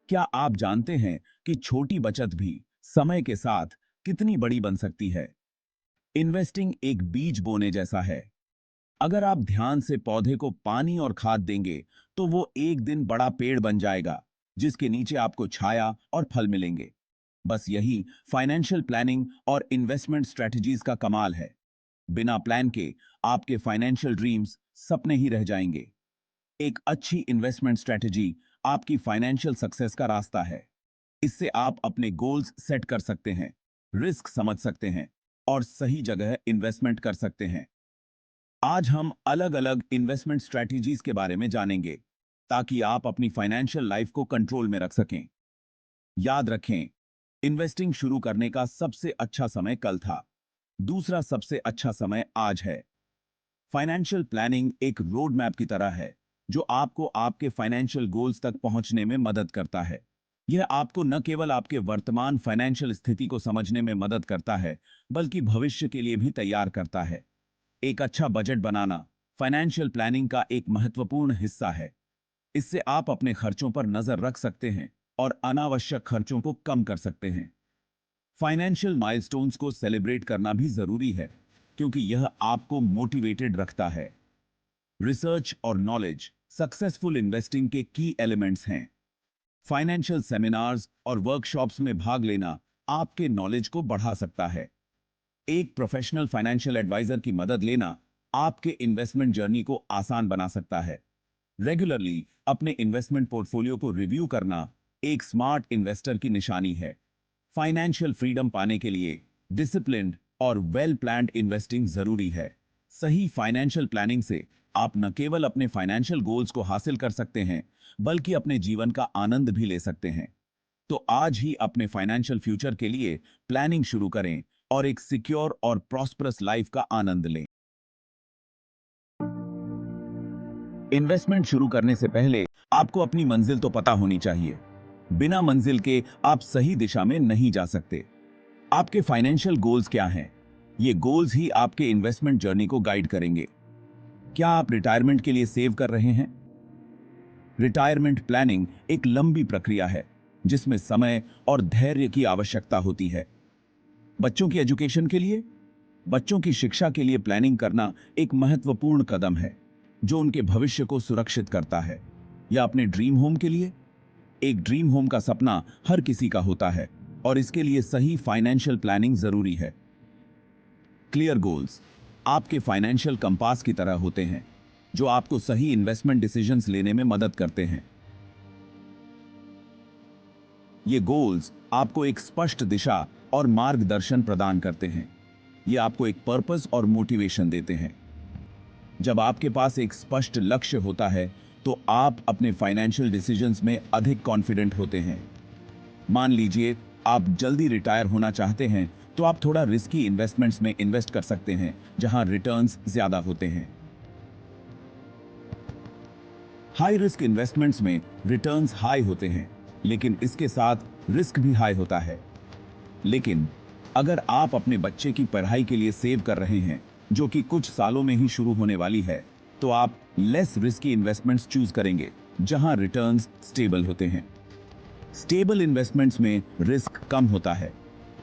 क्या आप जानते हैं कि छोटी बचत भी समय के साथ कितनी बड़ी बन सकती है? इन्वेस्टिंग एक बीज बोने जैसा है। अगर आप ध्यान से पौधे को पानी और खाद देंगे, तो वो एक दिन बड़ा पेड़ बन जाएगा, जिसके नीचे आपको छाया और फल मिलेंगे। बस यही फाइनेंशियल प्लानिंग और इन्वेस्टमेंट स्ट्रेटजीज का कमाल है। बिना प्लान के आपके फाइनेंशियल ड्रीम्स सपने ही रह जाएंगे। एक अच्छी इन्वेस्टमेंट स्ट्रेटजी आपकी फाइनेंशियल सक्सेस का रास्ता है। इससे आप अपने गोल्स सेट कर सकते हैं, रिस्क समझ सकते हैं और सही जगह इन्वेस्टमेंट कर सकते हैं। आज हम अलग अलग इन्वेस्टमेंट स्ट्रेटजीज के बारे में जानेंगे, ताकि आप अपनी फाइनेंशियल लाइफ को कंट्रोल में रख सकें। याद रखें, इन्वेस्टिंग शुरू करने का सबसे अच्छा समय कल था, दूसरा सबसे अच्छा समय आज है। फाइनेंशियल प्लानिंग एक रोड मैप की तरह है, जो आपको आपके फाइनेंशियल गोल्स तक पहुंचने में मदद करता है। यह आपको न केवल आपके वर्तमान फाइनेंशियल स्थिति को समझने में मदद करता है, बल्कि भविष्य के लिए भी तैयार करता है। एक अच्छा बजट बनाना फाइनेंशियल प्लानिंग का एक महत्वपूर्ण हिस्सा है। इससे आप अपने खर्चों पर नजर रख सकते हैं और अनावश्यक खर्चों को कम कर सकते हैं। फाइनेंशियल माइलस्टोन्स को सेलिब्रेट करना भी जरूरी है, क्योंकि यह आपको मोटिवेटेड रखता है। रिसर्च और नॉलेज सक्सेसफुल इन्वेस्टिंग के की एलिमेंट्स हैं। फाइनेंशियल सेमिनार्स और वर्कशॉप्स में भाग लेना आपके नॉलेज को बढ़ा सकता है। एक प्रोफेशनल फाइनेंशियल एडवाइजर की मदद लेना आपके इन्वेस्टमेंट जर्नी को आसान बना सकता है। रेगुलरली अपने इन्वेस्टमेंट पोर्टफोलियो को रिव्यू करना एक स्मार्ट इन्वेस्टर की निशानी है। फाइनेंशियल फ्रीडम पाने के लिए डिसिप्लिन्ड और वेल प्लान्ड इन्वेस्टिंग जरूरी है। सही फाइनेंशियल प्लानिंग से आप न केवल अपने फाइनेंशियल गोल्स को हासिल कर सकते हैं, बल्कि अपने जीवन का आनंद भी ले सकते हैं। तो आज ही अपने फाइनेंशियल फ्यूचर के लिए प्लानिंग शुरू करें और एक सिक्योर और प्रॉस्परस लाइफ का आनंद लें। इन्वेस्टमेंट शुरू करने से पहले आपको अपनी मंजिल तो पता होनी चाहिए। बिना मंजिल के आप सही दिशा में नहीं जा सकते। आपके फाइनेंशियल गोल्स क्या हैं? ये गोल्स ही आपके इन्वेस्टमेंट जर्नी को गाइड करेंगे। क्या आप रिटायरमेंट के लिए सेव कर रहे हैं? रिटायरमेंट प्लानिंग एक लंबी प्रक्रिया है, जिसमें समय और धैर्य की आवश्यकता होती है। बच्चों की एजुकेशन के लिए, बच्चों की शिक्षा के लिए प्लानिंग करना एक महत्वपूर्ण कदम है, जो उनके भविष्य को सुरक्षित करता है। या अपने ड्रीम होम के लिए, एक ड्रीम होम का सपना हर किसी का होता है, और इसके लिए सही फाइनेंशियल प्लानिंग जरूरी है। क्लियर गोल्स आपके फाइनेंशियल कंपास की तरह होते हैं, जो आपको सही इन्वेस्टमेंट डिसीजंस लेने में मदद करते हैं। ये गोल्स आपको एक स्पष्ट दिशा और मार्गदर्शन प्रदान करते हैं। ये आपको एक पर्पस और मोटिवेशन देते हैं। जब आपके पास एक स्पष्ट लक्ष्य होता है, तो आप अपने फाइनेंशियल डिसीजंस में अधिक कॉन्फिडेंट होते हैं। मान लीजिए आप जल्दी रिटायर होना चाहते हैं, तो आप थोड़ा रिस्की इन्वेस्टमेंट्स में इन्वेस्ट कर सकते हैं, जहां रिटर्न्स ज्यादा होते हैं। हाई रिस्क इन्वेस्टमेंट्स में रिटर्न्स हाई होते हैं, लेकिन इसके साथ रिस्क भी हाई होता है। लेकिन अगर आप अपने बच्चे की पढ़ाई के लिए सेव कर रहे हैं, जो कि कुछ सालों में ही शुरू होने वाली है, तो आप लेस रिस्की इन्वेस्टमेंट्स चूज करेंगे, जहां रिटर्न्स स्टेबल होते हैं। स्टेबल इन्वेस्टमेंट्स में रिस्क कम होता है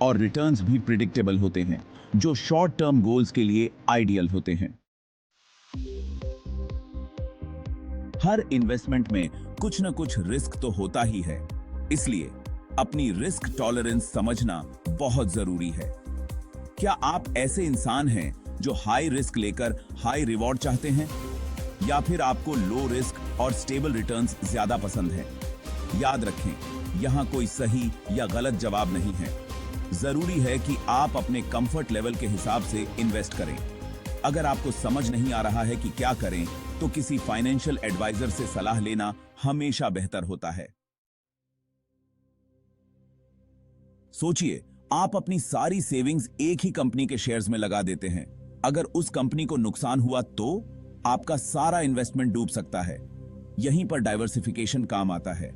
और रिटर्न्स भी प्रिडिक्टेबल होते हैं, जो शॉर्ट टर्म गोल्स के लिए आइडियल होते हैं। हर इन्वेस्टमेंट में कुछ न कुछ रिस्क तो होता ही है, इसलिए अपनी रिस्क टॉलरेंस समझना बहुत जरूरी है। क्या आप ऐसे इंसान हैं जो हाई रिस्क लेकर हाई रिवॉर्ड चाहते हैं, या फिर आपको लो रिस्क और स्टेबल रिटर्न्स ज्यादा पसंद है? याद रखें, यहां कोई सही या गलत जवाब नहीं है। जरूरी है कि आप अपने कंफर्ट लेवल के हिसाब से इन्वेस्ट करें। अगर आपको समझ नहीं आ रहा है कि क्या करें, तो किसी फाइनेंशियल एडवाइजर से सलाह लेना हमेशा बेहतर होता है। सोचिए, आप अपनी सारी सेविंग्स एक ही कंपनी के शेयर्स में लगा देते हैं। अगर उस कंपनी को नुकसान हुआ, तो आपका सारा इन्वेस्टमेंट डूब सकता है। यहीं पर डाइवर्सिफिकेशन काम आता है।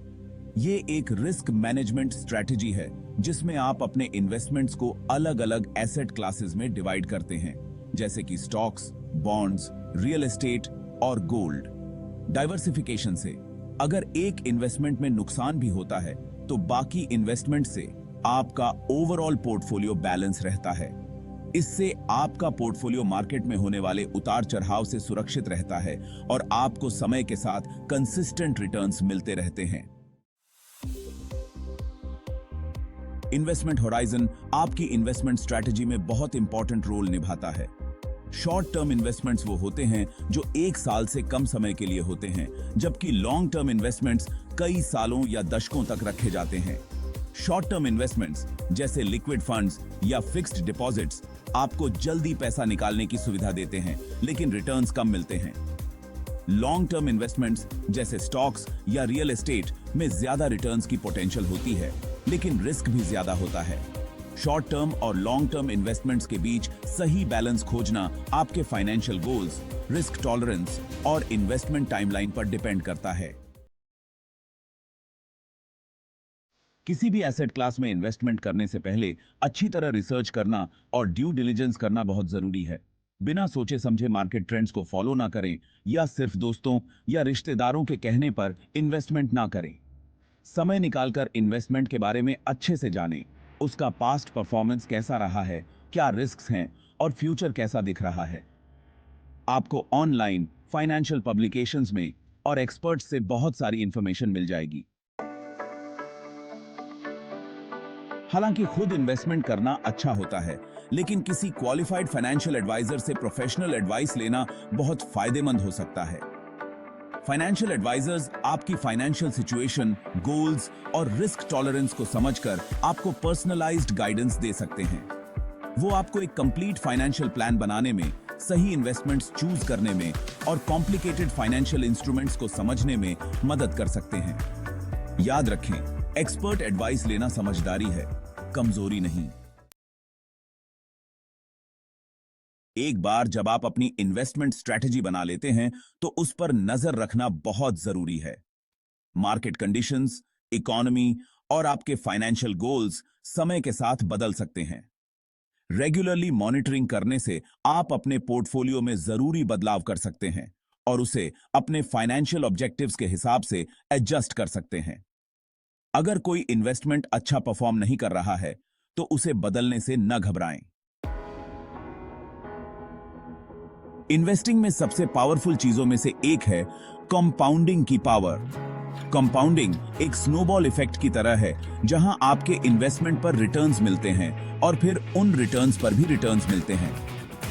ये एक रिस्क मैनेजमेंट स्ट्रेटजी है, जिसमें आप अपने इन्वेस्टमेंट्स को अलग अलग एसेट क्लासेस में डिवाइड करते हैं, जैसे कि स्टॉक्स, बॉन्ड्स, रियल एस्टेट और गोल्ड। डाइवर्सिफिकेशन से अगर एक इन्वेस्टमेंट में नुकसान भी होता है तो बाकी इन्वेस्टमेंट से आपका ओवरऑल पोर्टफोलियो बैलेंस रहता है। इससे आपका पोर्टफोलियो मार्केट में होने वाले उतार चढ़ाव से सुरक्षित रहता है और आपको समय के साथ कंसिस्टेंट रिटर्न्स मिलते रहते हैं। इन्वेस्टमेंट होराइजन आपकी इन्वेस्टमेंट स्ट्रैटेजी में बहुत इंपॉर्टेंट रोल निभाता है। शॉर्ट टर्म इन्वेस्टमेंट्स वो होते हैं जो 1 साल से कम समय के लिए होते हैं, जबकि लॉन्ग टर्म इन्वेस्टमेंट्स कई सालों या दशकों तक रखे जाते हैं। शॉर्ट टर्म इन्वेस्टमेंट्स जैसे लिक्विड फंड्स या फिक्स्ड डिपॉजिट्स आपको जल्दी पैसा निकालने की सुविधा देते हैं, लेकिन रिटर्न्स कम मिलते हैं। लॉन्ग टर्म इन्वेस्टमेंट्स जैसे स्टॉक्स या रियल एस्टेट में ज्यादा रिटर्न्स की पोटेंशियल होती है, लेकिन रिस्क भी ज्यादा होता है। शॉर्ट टर्म और लॉन्ग टर्म इन्वेस्टमेंट्स के बीच सही बैलेंस खोजना आपके फाइनेंशियल गोल्स, रिस्क टॉलरेंस और इन्वेस्टमेंट टाइमलाइन पर डिपेंड करता है। किसी भी एसेट क्लास में इन्वेस्टमेंट करने से पहले अच्छी तरह रिसर्च करना और ड्यू डिलिजेंस करना बहुत जरूरी है। बिना सोचे समझे मार्केट ट्रेंड्स को फॉलो ना करें या सिर्फ दोस्तों या रिश्तेदारों के कहने पर इन्वेस्टमेंट ना करें। समय निकालकर इन्वेस्टमेंट के बारे में अच्छे से जानें, उसका पास्ट परफॉर्मेंस कैसा रहा है, क्या रिस्क्स हैं और फ्यूचर कैसा दिख रहा है। आपको ऑनलाइन, फाइनेंशियल पब्लिकेशंस में और एक्सपर्ट्स से बहुत सारी इंफॉर्मेशन मिल जाएगी। हालांकि खुद इन्वेस्टमेंट करना अच्छा होता है, लेकिन किसी क्वालिफाइड फाइनेंशियल एडवाइजर से प्रोफेशनल एडवाइस लेना बहुत फायदेमंद हो सकता है। फाइनेंशियल एडवाइजर्स आपकी फाइनेंशियल सिचुएशन, गोल्स और रिस्क टॉलरेंस को समझकर आपको पर्सनलाइज्ड गाइडेंस दे सकते हैं। वो आपको एक कंप्लीट फाइनेंशियल प्लान बनाने में, सही इन्वेस्टमेंट्स चूज करने में और कॉम्प्लिकेटेड फाइनेंशियल इंस्ट्रूमेंट्स को समझने में मदद कर सकते हैं। याद रखें, एक्सपर्ट एडवाइस लेना समझदारी है, कमजोरी नहीं। एक बार जब आप अपनी इन्वेस्टमेंट स्ट्रैटेजी बना लेते हैं तो उस पर नजर रखना बहुत जरूरी है। मार्केट कंडीशंस, इकोनॉमी और आपके फाइनेंशियल गोल्स समय के साथ बदल सकते हैं। रेगुलरली मॉनिटरिंग करने से आप अपने पोर्टफोलियो में जरूरी बदलाव कर सकते हैं और उसे अपने फाइनेंशियल ऑब्जेक्टिव्स के हिसाब से एडजस्ट कर सकते हैं। अगर कोई इन्वेस्टमेंट अच्छा परफॉर्म नहीं कर रहा है तो उसे बदलने से न घबराएं। इन्वेस्टिंग में सबसे पावरफुल चीजों में से एक है कंपाउंडिंग की पावर। कंपाउंडिंग एक स्नोबॉल इफेक्ट की तरह है, जहां आपके इन्वेस्टमेंट पर रिटर्न्स मिलते हैं और फिर उन रिटर्न्स पर भी रिटर्न्स मिलते हैं।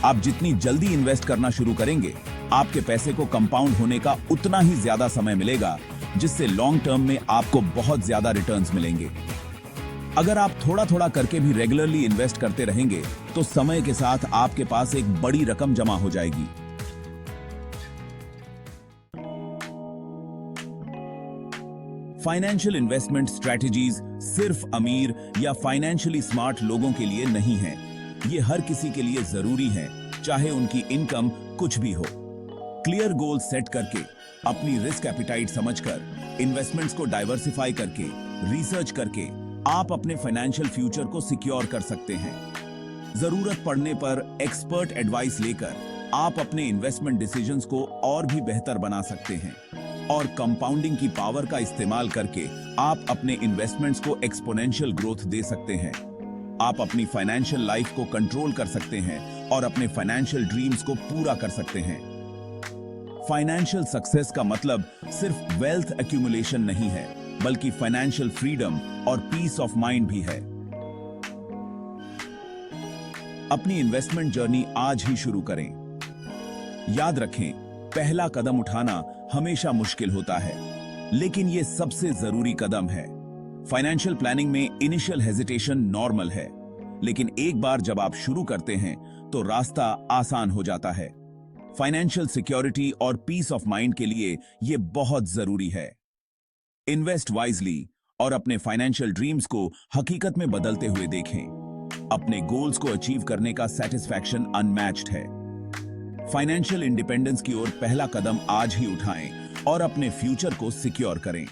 आप जितनी जल्दी इन्वेस्ट करना शुरू करेंगे, आपके पैसे को कंपाउंड होने का उतना ही ज्यादा समय मिलेगा, जिससे लॉन्ग टर्म में आपको बहुत ज्यादा रिटर्न्स मिलेंगे। अगर आप थोड़ा थोड़ा करके भी रेगुलरली इन्वेस्ट करते रहेंगे तो समय के साथ आपके पास एक बड़ी रकम जमा हो जाएगी। फाइनेंशियल इन्वेस्टमेंट स्ट्रैटेजीज सिर्फ अमीर या फाइनेंशियली स्मार्ट लोगों के लिए नहीं है। ये हर किसी के लिए जरूरी है, चाहे उनकी इनकम कुछ भी हो। क्लियर गोल सेट करके, अपनी रिस्क एपिटाइट समझकर, इन्वेस्टमेंट्स को डाइवर्सिफाई करके, रिसर्च करके आप अपने फाइनेंशियल फ्यूचर को सिक्योर कर सकते हैं। जरूरत पड़ने पर एक्सपर्ट एडवाइस लेकर आप अपने इन्वेस्टमेंट डिसीजंस को और भी बेहतर बना सकते हैं और कंपाउंडिंग की पावर का इस्तेमाल करके आप अपने इन्वेस्टमेंट्स को एक्सपोनेंशियल ग्रोथ दे सकते हैं। आप अपनी फाइनेंशियल लाइफ को कंट्रोल कर सकते हैं और अपने फाइनेंशियल ड्रीम्स को पूरा कर सकते हैं। फाइनेंशियल सक्सेस का मतलब सिर्फ वेल्थ एक्यूमुलेशन नहीं है, बल्कि फाइनेंशियल फ्रीडम और पीस ऑफ माइंड भी है। अपनी इन्वेस्टमेंट जर्नी आज ही शुरू करें। याद रखें, पहला कदम उठाना हमेशा मुश्किल होता है, लेकिन यह सबसे जरूरी कदम है। फाइनेंशियल प्लानिंग में इनिशियल हेजिटेशन नॉर्मल है, लेकिन एक बार जब आप शुरू करते हैं तो रास्ता आसान हो जाता है। फाइनेंशियल सिक्योरिटी और पीस ऑफ माइंड के लिए यह बहुत जरूरी है। इन्वेस्ट वाइजली और अपने फाइनेंशियल ड्रीम्स को हकीकत में बदलते हुए देखें। अपने गोल्स को अचीव करने का सेटिस्फैक्शन अनमैच्ड है। फाइनेंशियल इंडिपेंडेंस की ओर पहला कदम आज ही उठाएं और अपने फ्यूचर को सिक्योर करें।